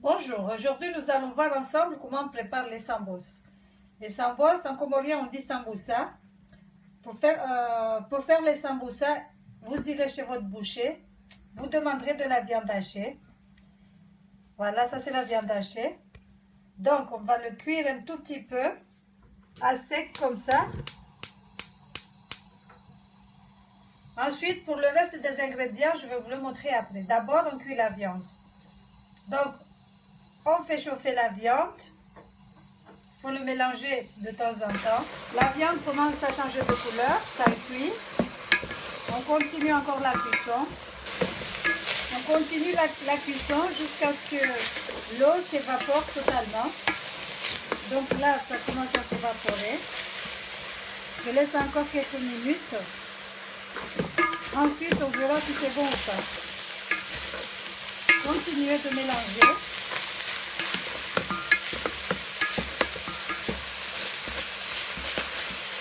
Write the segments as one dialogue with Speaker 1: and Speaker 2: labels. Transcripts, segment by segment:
Speaker 1: Bonjour, aujourd'hui nous allons voir ensemble comment on prépare les sambos. Les sambos, en comorien on dit sambusa. Pour faire les samboussas, vous irez chez votre boucher, vous demanderez de la viande hachée. Voilà, ça c'est la viande hachée. Donc on va le cuire un tout petit peu, à sec comme ça. Ensuite, pour le reste des ingrédients, je vais vous le montrer après. D'abord, on cuit la viande. Donc, on fait chauffer la viande. Il faut le mélanger de temps en temps. La viande commence à changer de couleur, ça cuit. On continue encore la cuisson. On continue la cuisson jusqu'à ce que l'eau s'évapore totalement. Donc là, ça commence à s'évaporer. Je laisse encore quelques minutes. Ensuite, on verra si c'est bon ou pas. Continuez de mélanger.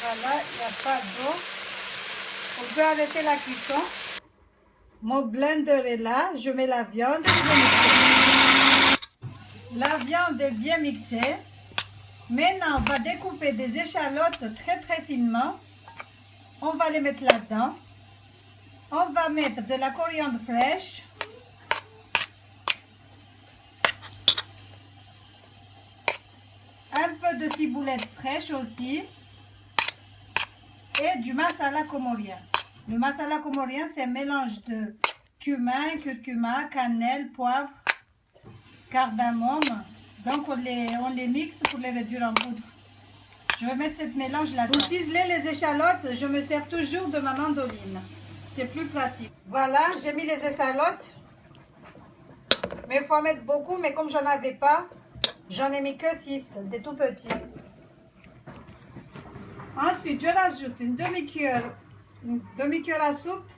Speaker 1: Voilà, il n'y a pas d'eau. On peut arrêter la cuisson. Mon blender est là, je mets la viande et je mixe. La viande est bien mixée. Maintenant, on va découper des échalotes très finement. On va les mettre là-dedans. On va mettre de la coriandre fraîche. Un peu de ciboulette fraîche aussi. Et du masala comorien. Le masala comorien, c'est un mélange de cumin, curcuma, cannelle, poivre, cardamome. Donc on les mixe pour les réduire en poudre. Je vais mettre ce mélange là-dedans. Pour ciseler les échalotes, je me sers toujours de ma mandoline. C'est plus pratique. Voilà, j'ai mis les échalotes. Mais il faut en mettre beaucoup, mais comme j'en avais pas, j'en ai mis que 6, des tout petits. Ensuite, je rajoute une demi-cuillère à soupe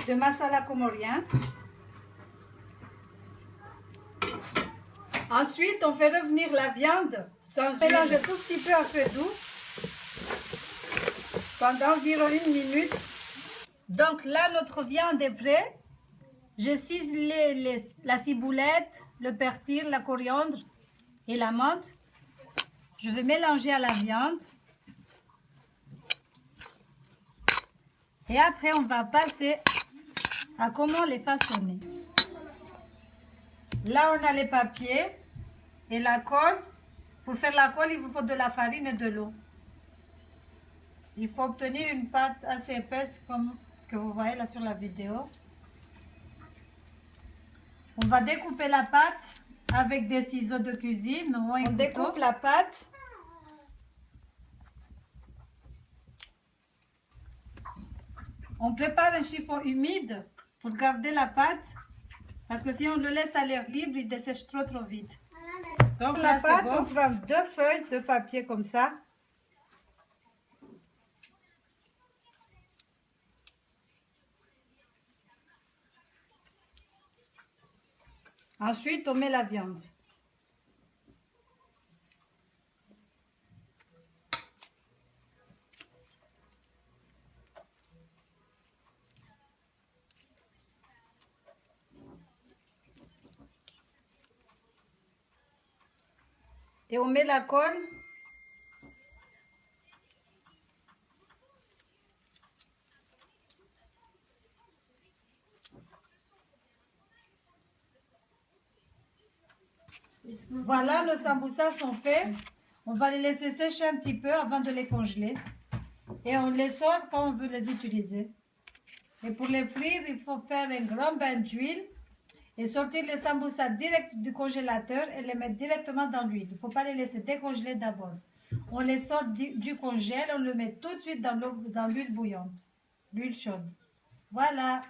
Speaker 1: de masala comorien. Ensuite, on fait revenir la viande sans mélanger tout petit peu à feu doux pendant environ 1 minute. Donc là, notre viande est prête. J'ai ciselé la ciboulette, le persil, la coriandre et la menthe. Je vais mélanger à la viande. Et après, on va passer à comment les façonner. Là, on a les papiers et la colle. Pour faire la colle, il vous faut de la farine et de l'eau. Il faut obtenir une pâte assez épaisse comme ce que vous voyez là sur la vidéo. On va découper la pâte avec des ciseaux de cuisine. On découpe la pâte. On prépare un chiffon humide pour garder la pâte, parce que si on le laisse à l'air libre, il dessèche trop vite. Donc la pâte, on prend 2 feuilles de papier comme ça. Ensuite, on met la viande. Et on met la colle. Voilà, nos samboussas sont faits. On va les laisser sécher un petit peu avant de les congeler. Et on les sort quand on veut les utiliser. Et pour les frire, il faut faire un grand bain d'huile et sortir les samboussas direct du congélateur et les mettre directement dans l'huile. Il ne faut pas les laisser décongeler d'abord. On les sort du congèle, on le met tout de suite dans l'huile bouillante, l'huile chaude. Voilà.